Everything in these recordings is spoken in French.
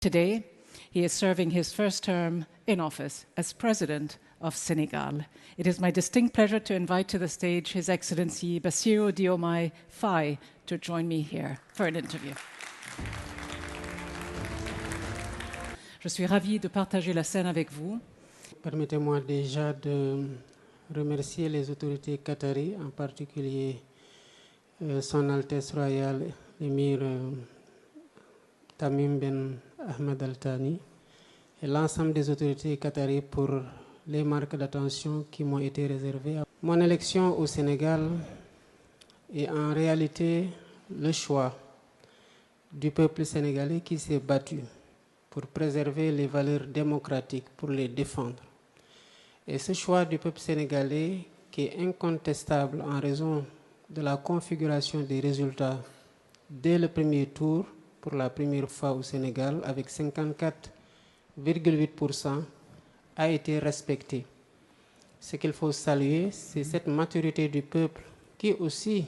Today, he is serving his first term in office as President of Senegal. It is my distinct pleasure to invite to the stage His Excellency Bassirou Diomaye Faye to join me here for an interview. Je suis ravie de partager la scène avec vous. Permettez-moi déjà de remercier les autorités qataries, en particulier Son Altesse Royale, l'émir Tamim Ben Ahmed Al Thani, et l'ensemble des autorités qataries pour les marques d'attention qui m'ont été réservées. Mon élection au Sénégal est en réalité le choix du peuple sénégalais qui s'est battu pour préserver les valeurs démocratiques, pour les défendre. Et ce choix du peuple sénégalais, qui est incontestable en raison de la configuration des résultats dès le premier tour, pour la première fois au Sénégal, avec 54,8%, a été respecté. Ce qu'il faut saluer, c'est cette maturité du peuple qui aussi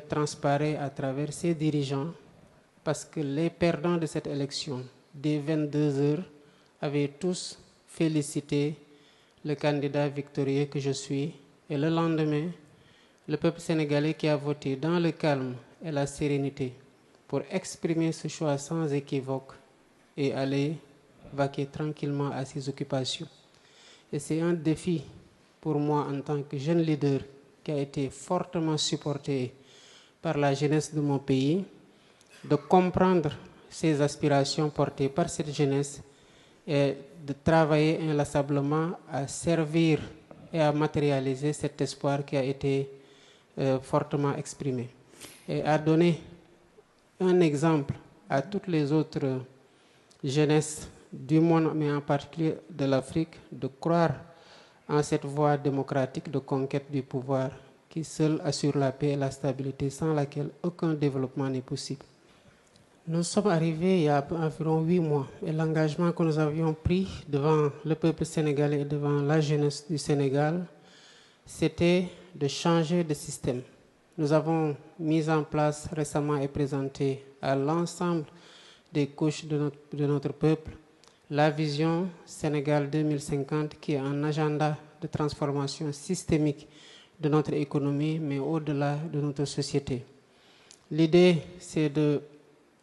transparaît à travers ses dirigeants, parce que les perdants de cette élection, dès 22 heures, avaient tous félicité le candidat victorieux que je suis. Et le lendemain, le peuple sénégalais qui a voté dans le calme et la sérénité pour exprimer ce choix sans équivoque et aller vaquer tranquillement à ses occupations. Et c'est un défi pour moi en tant que jeune leader qui a été fortement supporté par la jeunesse de mon pays, de comprendre ces aspirations portées par cette jeunesse et de travailler inlassablement à servir et à matérialiser cet espoir qui a été fortement exprimé. Et à donner un exemple à toutes les autres jeunesses du monde, mais en particulier de l'Afrique, de croire en cette voie démocratique de conquête du pouvoir qui seule assure la paix et la stabilité, sans laquelle aucun développement n'est possible. Nous sommes arrivés il y a environ 8 mois et l'engagement que nous avions pris devant le peuple sénégalais et devant la jeunesse du Sénégal, c'était de changer de système. Nous avons mis en place récemment et présenté à l'ensemble des couches de notre peuple la vision Sénégal 2050 qui est un agenda de transformation systémique de notre économie, mais au-delà de notre société. L'idée, c'est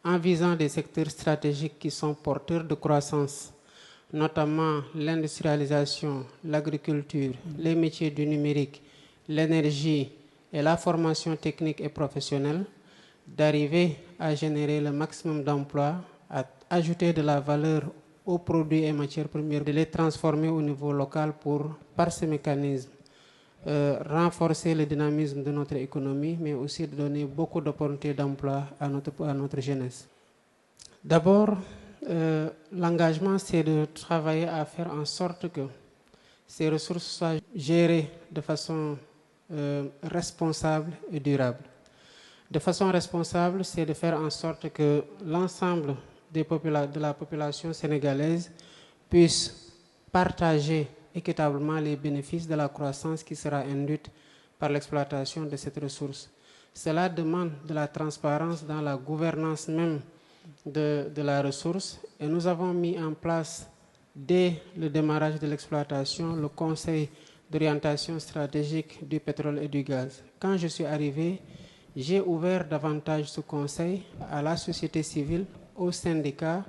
en visant des secteurs stratégiques qui sont porteurs de croissance, notamment l'industrialisation, l'agriculture, les métiers du numérique, l'énergie et la formation technique et professionnelle, d'arriver à générer le maximum d'emplois, à ajouter de la valeur aux produits et matières premières, de les transformer au niveau local pour, par ce mécanisme, renforcer le dynamisme de notre économie, mais aussi de donner beaucoup d'opportunités d'emploi à notre jeunesse. D'abord, l'engagement, c'est de travailler à faire en sorte que ces ressources soient gérées de façon responsable et durable. De façon responsable, c'est de faire en sorte que l'ensemble de la population sénégalaise puisse partager équitablement les bénéfices de la croissance qui sera induite par l'exploitation de cette ressource. Cela demande de la transparence dans la gouvernance même de la ressource et nous avons mis en place dès le démarrage de l'exploitation le Conseil d'orientation stratégique du pétrole et du gaz. Quand je suis arrivé, j'ai ouvert davantage ce conseil à la société civile, aux syndicats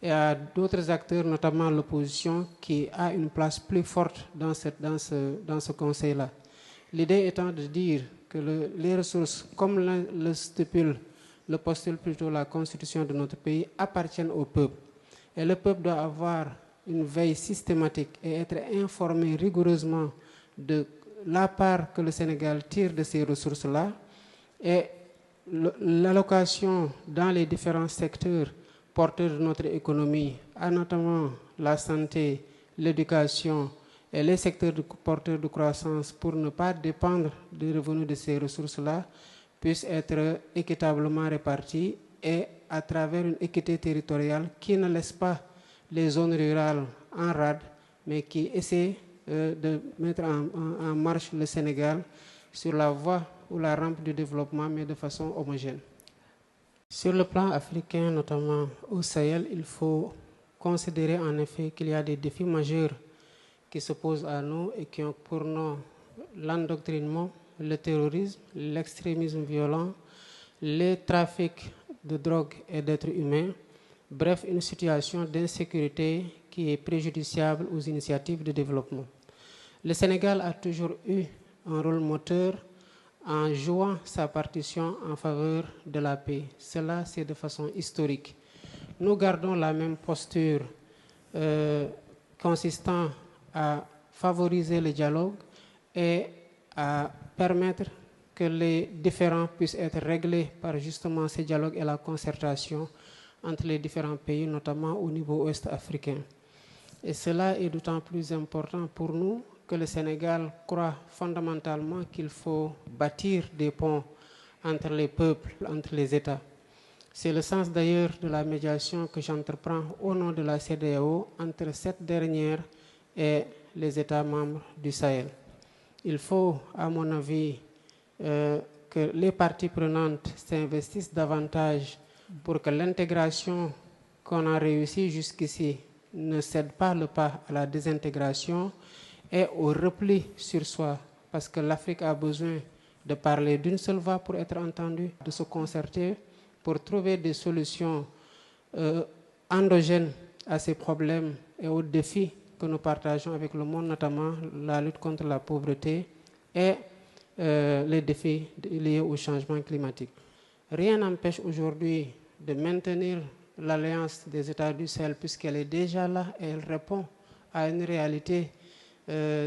et à d'autres acteurs, notamment l'opposition, qui a une place plus forte dans ce conseil-là. L'idée étant de dire que les ressources, comme le postule plutôt la constitution de notre pays, appartiennent au peuple. Et le peuple doit avoir une veille systématique et être informé rigoureusement de la part que le Sénégal tire de ces ressources-là et l'allocation dans les différents secteurs porteurs de notre économie, notamment la santé, l'éducation et les secteurs porteurs de croissance, pour ne pas dépendre des revenus de ces ressources-là, puissent être équitablement répartis et à travers une équité territoriale qui ne laisse pas les zones rurales en rade, mais qui essaie de mettre en marche le Sénégal sur la voie ou la rampe du développement, mais de façon homogène. Sur le plan africain, notamment au Sahel, il faut considérer en effet qu'il y a des défis majeurs qui se posent à nous et qui ont pour nom l'endoctrinement, le terrorisme, l'extrémisme violent, les trafics de drogue et d'êtres humains, bref, une situation d'insécurité qui est préjudiciable aux initiatives de développement. Le Sénégal a toujours eu un rôle moteur en jouant sa partition en faveur de la paix. Cela, c'est de façon historique. Nous gardons la même posture consistant à favoriser le dialogue et à permettre que les différends puissent être réglés par justement ce dialogue et la concertation entre les différents pays, notamment au niveau ouest africain. Et cela est d'autant plus important pour nous que le Sénégal croit fondamentalement qu'il faut bâtir des ponts entre les peuples, entre les États. C'est le sens d'ailleurs de la médiation que j'entreprends au nom de la CEDEAO entre cette dernière et les États membres du Sahel. Il faut, à mon avis, que les parties prenantes s'investissent davantage pour que l'intégration qu'on a réussi jusqu'ici ne cède pas le pas à la désintégration et au repli sur soi, parce que l'Afrique a besoin de parler d'une seule voix pour être entendue, de se concerter pour trouver des solutions endogènes à ces problèmes et aux défis que nous partageons avec le monde, notamment la lutte contre la pauvreté et les défis liés au changement climatique. Rien n'empêche aujourd'hui de maintenir l'alliance des États du Sahel puisqu'elle est déjà là et elle répond à une réalité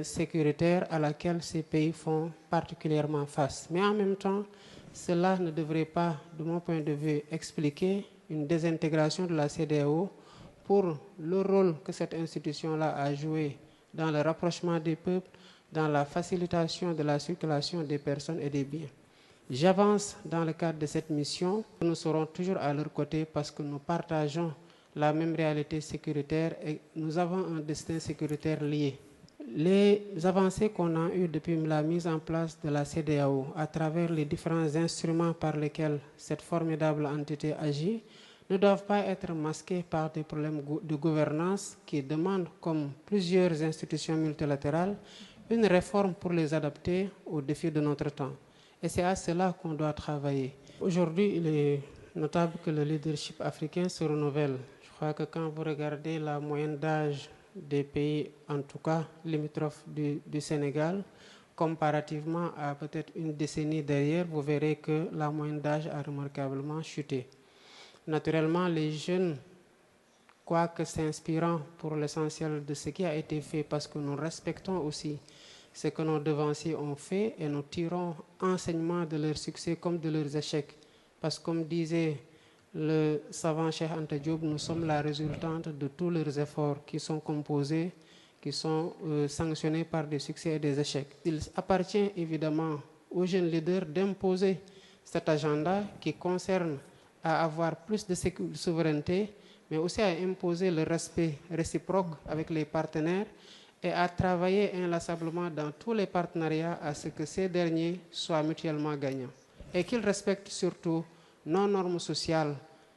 sécuritaire à laquelle ces pays font particulièrement face. Mais en même temps, cela ne devrait pas, de mon point de vue, expliquer une désintégration de la CEDEAO pour le rôle que cette institution-là a joué dans le rapprochement des peuples, dans la facilitation de la circulation des personnes et des biens. J'avance dans le cadre de cette mission. Nous serons toujours à leur côté parce que nous partageons la même réalité sécuritaire et nous avons un destin sécuritaire lié. Les avancées qu'on a eues depuis la mise en place de la CEDEAO à travers les différents instruments par lesquels cette formidable entité agit ne doivent pas être masquées par des problèmes de gouvernance qui demandent, comme plusieurs institutions multilatérales, une réforme pour les adapter aux défis de notre temps. Et c'est à cela qu'on doit travailler. Aujourd'hui, il est notable que le leadership africain se renouvelle. Je crois que quand vous regardez la moyenne d'âge des pays, en tout cas limitrophes du Sénégal, comparativement à peut-être une décennie derrière, vous verrez que la moyenne d'âge a remarquablement chuté. Naturellement, les jeunes, quoique s'inspirant pour l'essentiel de ce qui a été fait, parce que nous respectons aussi ce que nos devanciers ont fait et nous tirons enseignement de leurs succès comme de leurs échecs. Parce que comme disait le savant Cheikh Anta Diop, nous sommes la résultante de tous leurs efforts qui sont composés, qui sont sanctionnés par des succès et des échecs. Il appartient évidemment aux jeunes leaders d'imposer cet agenda qui concerne à avoir plus de souveraineté, mais aussi à imposer le respect réciproque avec les partenaires et à travailler inlassablement dans tous les partenariats à ce que ces derniers soient mutuellement gagnants. Et qu'ils respectent surtout nos normes sociales,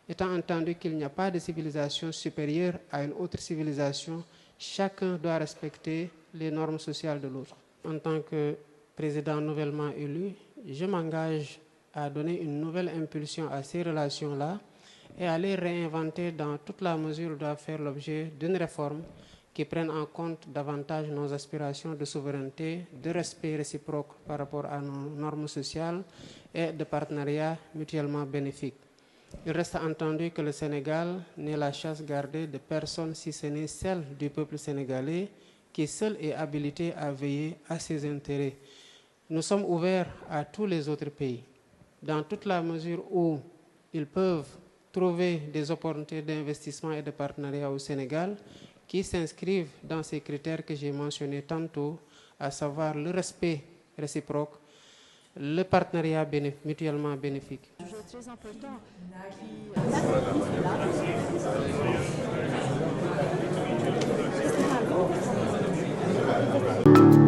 étant entendu qu'il n'y a pas de civilisation supérieure à une autre civilisation, chacun doit respecter les normes sociales de l'autre. En tant que président nouvellement élu, je m'engage à donner une nouvelle impulsion à ces relations-là et à les réinventer dans toute la mesure où doivent faire l'objet d'une réforme qui prenne en compte davantage nos aspirations de souveraineté, de respect réciproque par rapport à nos normes sociales et de partenariat mutuellement bénéfique. Il reste entendu que le Sénégal n'est la chasse gardée de personne si ce n'est celle du peuple sénégalais qui seul est habilité à veiller à ses intérêts. Nous sommes ouverts à tous les autres pays, dans toute la mesure où ils peuvent trouver des opportunités d'investissement et de partenariat au Sénégal qui s'inscrivent dans ces critères que j'ai mentionnés tantôt, à savoir le respect réciproque, le partenariat mutuellement bénéfique. Très important qui...